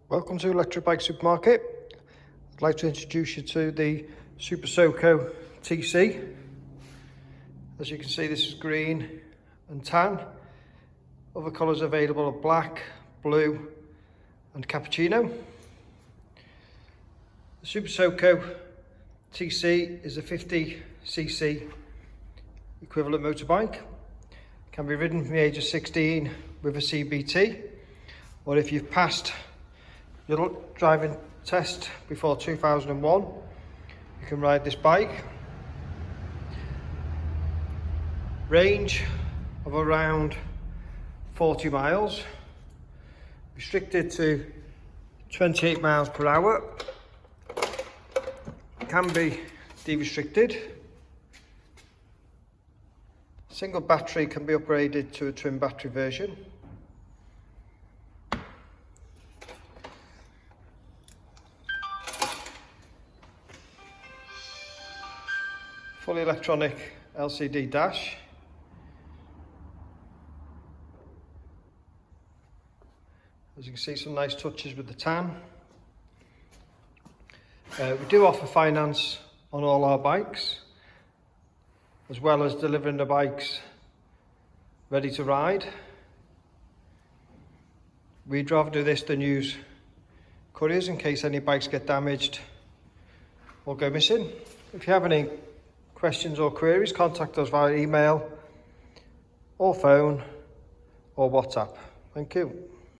Welcome to Electric Bike Supermarket. I'd like to introduce you to the Super Soco TC. As you can see, this is green and tan. Other colours available are black, blue and cappuccino. The Super Soco TC is a 50cc equivalent motorbike. Can be ridden from the age of 16 with a CBT, or if you've passed your driving test before 2001, you can ride this bike. Range of around 40 miles, restricted to 28 miles per hour, can be de-restricted. Single battery can be upgraded to a twin battery version. Fully electronic LCD dash. As you can see, some nice touches with the tan. We do offer finance on all our bikes, as well as delivering the bikes ready to ride. We'd rather do this than use couriers in case any bikes get damaged or go missing. If you have any questions or queries, contact us via email or phone or WhatsApp. Thank you.